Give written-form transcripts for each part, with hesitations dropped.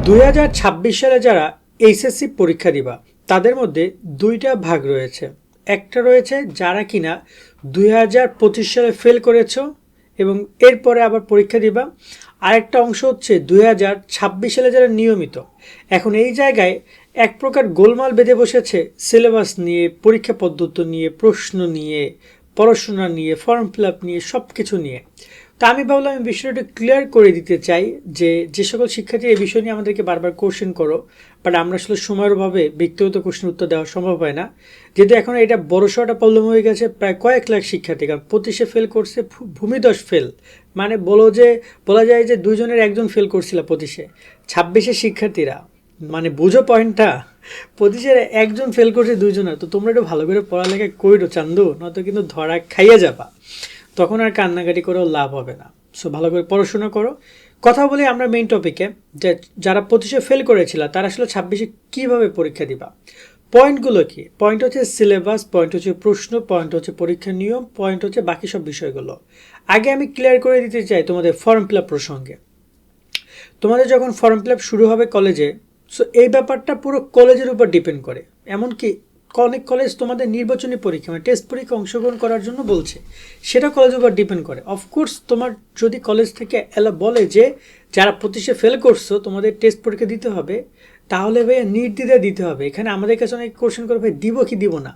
2026 সালে যারা এইচএসসি পরীক্ষা দিবা তাদের মধ্যে দুইটা ভাগ রয়েছে। একটা রয়েছে যারা কিনা 2025 সালে ফেল করেছো এবং এরপরে আবার পরীক্ষা দিবা। আরেকটা অংশ হচ্ছে 2026 সালে যারা নিয়মিত। এখন এই জায়গায় এক প্রকার গোলমাল বেঁধে বসেছে সিলেবাস নিয়ে, পরীক্ষা পদ্ধতি নিয়ে, প্রশ্ন নিয়ে, পড়াশোনা নিয়ে, ফর্ম ফিল আপ নিয়ে, সব কিছু নিয়ে। তা আমি ভাবলাম আমি বিষয়টা ক্লিয়ার করে দিতে চাই যে সকল শিক্ষার্থী এই বিষয় নিয়ে আমাদেরকে বারবার কোশ্চেন করো, বাট আমরা আসলে সময়ের অভাবে ব্যক্তিগত কোশ্চেন উত্তর দেওয়া সম্ভব হয় না। যেহেতু এখন এটা বড়সড় প্রবলেম হয়ে গেছে প্রায় কয়েক লাখ শিক্ষার্থী, কারণ 25-এ ফেল করছে, ভূমিধস ফেল, মানে বলা যায় যে দুইজনের একজন ফেল করছিল 25-এ। 26-এর শিক্ষার্থীরা, মানে বুঝো পয়েন্টটা, 25-এর একজন ফেল করছে দুইজনের। তো তোমরা একটু ভালো করে পড়ালেখা কইরো চান্দু, নয়তো কিন্তু ধরা খাইয়া যাবা, তখন আর কান্নাকাটি করেও লাভ হবে না। সো ভালো করে পড়াশোনা করো। কথা বলি আমরা মেইন টপিকে, যে যারা 25-এ ফেল করেছিল তারা আসলে 26-এ কীভাবে পরীক্ষা দিবা। পয়েন্টগুলো কি? পয়েন্ট হচ্ছে সিলেবাস, পয়েন্ট হচ্ছে প্রশ্ন, পয়েন্ট হচ্ছে পরীক্ষার নিয়ম, পয়েন্ট হচ্ছে বাকি সব বিষয়গুলো। আগে আমি ক্লিয়ার করে দিতে চাই তোমাদের ফর্ম ফিল আপ প্রসঙ্গে। তোমাদের যখন ফর্ম ফিল আপ শুরু হবে কলেজে, সো এই ব্যাপারটা পুরো কলেজের উপর ডিপেন্ড করে। এমনকি অনেক কলেজ তোমাদের নির্বাচনী পরীক্ষা মানে টেস্ট পরীক্ষা অংশগ্রহণ করার জন্য বলছে, সেটা কলেজের উপর ডিপেন্ড করে। অফকোর্স তোমার যদি কলেজ থেকে বলে যে যারা 25-এ ফেল করছো তোমাদের টেস্ট পরীক্ষা দিতে হবে, তাহলে ভাইয়া নির্দ্বিধায় দিতে হবে। এখানে আমাদের কাছে অনেক কোশ্চেন করে ভাই দিব কি দিব না,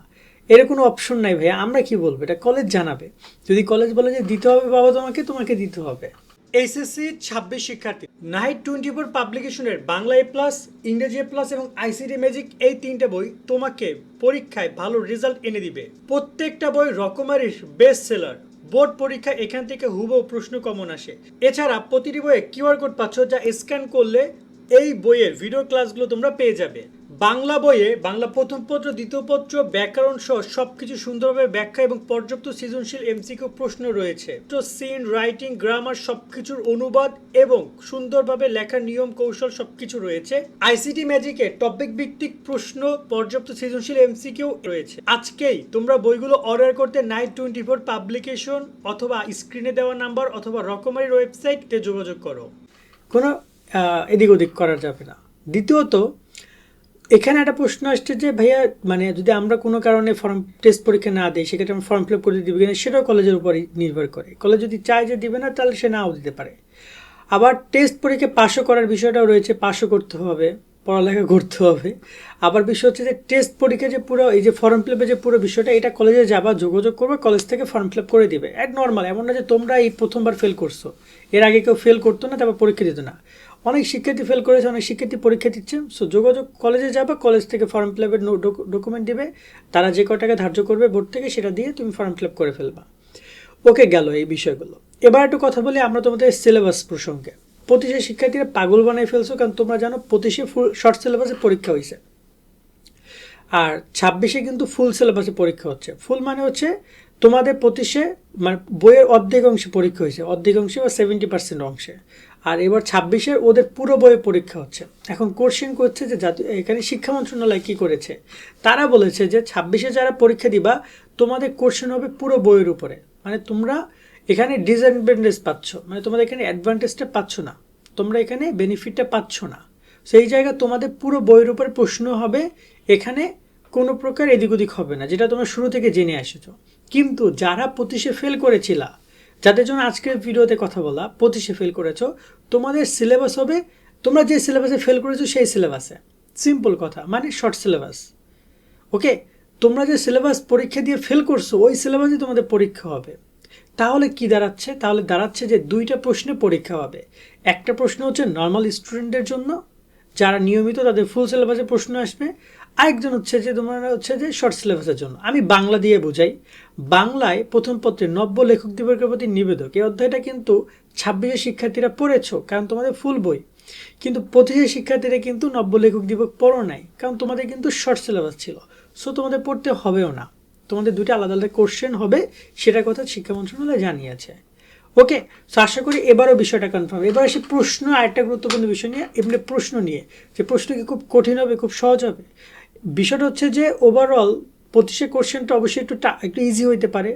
এর কোনো অপশন নাই ভাইয়া, আমরা কি বলবো, এটা কলেজ জানাবে। যদি কলেজ বলে যে দিতে হবে বাবা তোমাকে দিতে হবে। এইচএসসি 26 শিক্ষার্থী নাইট 24 পাবলিকেশনের বাংলা এ প্লাস, ইংরেজি এ প্লাস এবং আইসিটি ম্যাজিক, এই তিনটে বই তোমাকে পরীক্ষায় ভালো রেজাল্ট এনে দিবে। প্রত্যেকটা বই রকমারির বেস্ট সেলার। বোর্ড পরীক্ষা এখান থেকে হুবহু প্রশ্ন কমন আসে। এছাড়া প্রতিটি বইয়ে কিউআর কোড পাচ্ছ, যা স্ক্যান করলে এই বইয়ের ভিডিও ক্লাসগুলো তোমরা পেয়ে যাবে। বাংলা বইয়ে বাংলা প্রথম পত্র, দ্বিতীয় পত্র, ব্যাকরণ সহ সবকিছু সুন্দরভাবে ব্যাখ্যা এবং পর্যাপ্ত সৃজনশীল এমসিকিউ প্রশ্ন রয়েছে। তো সিন, রাইটিং, গ্রামার সবকিছুর অনুবাদ এবং সুন্দরভাবে লেখার নিয়ম কৌশল সবকিছু রয়েছে। আইসিটি ম্যাজিকে টপিক ভিত্তিক প্রশ্ন, পর্যাপ্ত সৃজনশীল এমসিকিউ রয়েছে। আজকেই তোমরা বইগুলো অর্ডার করতে নাইট 24 পাবলিকেশন অথবা স্ক্রিনে দেওয়া নাম্বার অথবা রকমারির ওয়েবসাইটে যোগাযোগ করো। কোনো এদিক ওদিক করা যাবে না। দ্বিতীয়ত, এখানে একটা প্রশ্ন আসছে যে ভাইয়া মানে যদি আমরা কোনো কারণে টেস্ট পরীক্ষা না দিই, সেক্ষেত্রে আমরা ফর্ম ফিল আপ করে দিবে কিনা, সেটাও কলেজের উপরই নির্ভর করে। কলেজ যদি চায় যে দিবে না, তাহলে সে নাও দিতে পারে। আবার টেস্ট পরীক্ষা পাসও করার বিষয়টাও রয়েছে, পাসও করতে হবে, পড়ালেখা করতে হবে। আবার বিষয় হচ্ছে যে টেস্ট পরীক্ষা যে পুরো এই যে ফর্ম ফিল আপের যে পুরো বিষয়টা, এটা কলেজে যাবা, যোগাযোগ করবে, কলেজ থেকে ফর্ম ফিল আপ করে দিবে। এক নর্মাল, এমন না যে তোমরা এই প্রথমবার ফেল করছো, এর আগে কেউ ফেল করতো না তারপর পরীক্ষা দিত না। অনেক শিক্ষার্থী ফেল করেছে, অনেক শিক্ষার্থী পরীক্ষা দিচ্ছে। সো যোগাযোগ, কলেজে যাবা, কলেজ থেকে ফর্ম ফিল আপের ডকুমেন্ট দিবে, তারা যে টাকা ধার্য করবে বোর্ড থেকে, সেটা দিয়ে তুমি ফর্ম ফিল আপ করে ফেলবা। ওকে, গেল এই বিষয়গুলো। এবার একটু কথা বলি আমরা তোমাদের সিলেবাস প্রসঙ্গে। 25-এ শিক্ষার্থীরা পাগল বানাই ফেলছো, কারণ তোমরা জানো 25-এ ফুল শর্ট সিলেবাসে পরীক্ষা হয়েছে, আর 26-এ কিন্তু ফুল সিলেবাসে পরীক্ষা হচ্ছে। ফুল মানে হচ্ছে তোমাদের 25-এ মানে বইয়ের অর্ধেক অংশে পরীক্ষা হয়েছে, অর্ধেক অংশে বা 70% অংশে। আর এবার 26-এর ওদের পুরো বইয়ে পরীক্ষা হচ্ছে। এখন কোশ্চেন করছে যে এখানে শিক্ষা মন্ত্রণালয় কী করেছে, তারা বলেছে যে 26-এ যারা পরীক্ষা দিবা তোমাদের কোশ্চেন হবে পুরো বইয়ের উপরে। মানে তোমরা এখানে ডিসঅ্যাডভান্টেজ পাচ্ছ, মানে তোমাদের এখানে অ্যাডভান্টেজটা পাচ্ছ না, তোমরা এখানে বেনিফিটটা পাচ্ছ না। সেই জায়গায় তোমাদের পুরো বইয়ের উপরে প্রশ্ন হবে, এখানে কোনো প্রকার এদিক ওদিক হবে না, যেটা তোমরা শুরু থেকে জেনে এসেছো। কিন্তু যারা 25-এ ফেল করেছিলা, যাদের জন্য আজকের ভিডিওতে কথা বলা, 25-এ ফেল করেছো, তোমাদের সিলেবাস হবে তোমরা যে সিলেবাসে ফেল করেছো সেই সিলেবাসে। সিম্পল কথা, মানে শর্ট সিলেবাস। ওকে, তোমরা যে সিলেবাস পরীক্ষা দিয়ে ফেল করছো ওই সিলেবাসে তোমাদের পরীক্ষা হবে। তাহলে কি দাঁড়াচ্ছে? তাহলে দাঁড়াচ্ছে যে দুইটা প্রশ্নে পরীক্ষা হবে। একটা প্রশ্ন হচ্ছে নর্মাল স্টুডেন্টের জন্য, যারা নিয়মিত, তাদের ফুল সিলেবাসে প্রশ্ন আসবে। আরেকজন হচ্ছে যে তোমরা হচ্ছে যে শর্ট সিলেবাসের জন্য। আমি বাংলা দিয়ে বোঝাই। বাংলায় প্রথম পত্রে নব্য লেখক দিবসের প্রতি নিবেদক, এই অধ্যায়টা কিন্তু 26-এর শিক্ষার্থীরা পড়েছো, কারণ তোমাদের ফুল বই। কিন্তু 25-এর শিক্ষার্থীরা কিন্তু নব্য লেখক দিবস পড়ো নাই, কারণ তোমাদের কিন্তু শর্ট সিলেবাস ছিল। সো তোমাদের পড়তে হবেও না, তোমাদের দুটো আলাদা আলাদা কোশ্চেন হবে, সেটার কথা শিক্ষা মন্ত্রণালয় জানিয়েছে। ওকে, সো আশা করি এবারও বিষয়টা কনফার্ম। এবার আসি প্রশ্ন, আরেকটা গুরুত্বপূর্ণ বিষয় নিয়ে, এমনি প্রশ্ন নিয়ে, যে প্রশ্ন কি খুব কঠিন হবে, খুব সহজ হবে। বিষয়টা হচ্ছে যে ওভারঅল 25-এ কোশ্চেনটা অবশ্যই একটু ইজি হইতে পারে,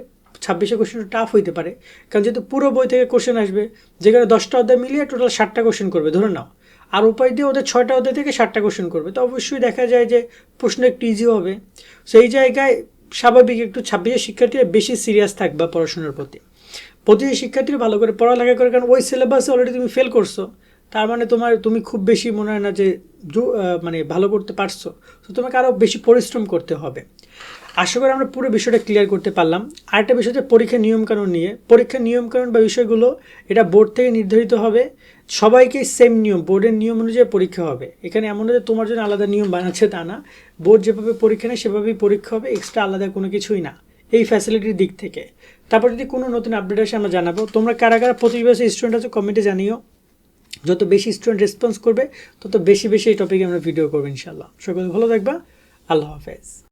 26-এ কোশ্চেনটা টাফ হইতে পারে, কারণ যেহেতু পুরো বই থেকে কোশ্চেন আসবে, যেখানে 10টা অধ্যায় মিলিয়ে টোটাল 60টা কোশ্চেন করবে ধরে নাও। আর উপায় দিয়ে ওদের 6টা অধ্যায় থেকে 7টা কোশ্চেন করবে, তো অবশ্যই দেখা যায় যে প্রশ্ন একটু ইজি হবে। সেই জায়গায় স্বাভাবিক একটু 26 শিক্ষার্থীরা বেশি সিরিয়াস থাকবে পড়াশোনার প্রতি। প্রতিটি শিক্ষার্থীরা ভালো করে পড়ালেখা করে, কারণ ওই সিলেবাসে অলরেডি তুমি ফেল করছো, তার মানে তুমি খুব বেশি মনে হয় না যে মানে ভালো করতে পারছো, তো তোমাকে আরও বেশি পরিশ্রম করতে হবে। আশা করি আমরা পুরো বিষয়টা ক্লিয়ার করতে পারলাম। আরেকটা বিষয় হচ্ছে পরীক্ষার নিয়মকানুন নিয়ে। পরীক্ষার নিয়মকানুন বা বিষয়গুলো এটা বোর্ড থেকে নির্ধারিত হবে, সবাইকে সেম নিয়ম, বোর্ডের নিয়ম অনুযায়ী পরীক্ষা হবে। এখানে এমন না যে তোমার জন্য আলাদা নিয়ম বানাচ্ছে, তা না। বোর্ড যেভাবে পরীক্ষা নেয় সেভাবেই পরীক্ষা হবে, এক্সট্রা আলাদা কোনো কিছুই না এই ফ্যাসিলিটির দিক থেকে। তারপর যদি কোনো নতুন আপডেট আসে আমরা জানাবো। তোমরা কারা কারা 25 বছর স্টুডেন্ট আছে কমেন্টে জানিও। যত বেশি স্টুডেন্ট রেসপন্স করবে তত বেশি বেশি এই টপিকে আমরা ভিডিও করবো ইনশাল্লাহ। সকলে ভালো থাকবা। আল্লাহ হাফেজ।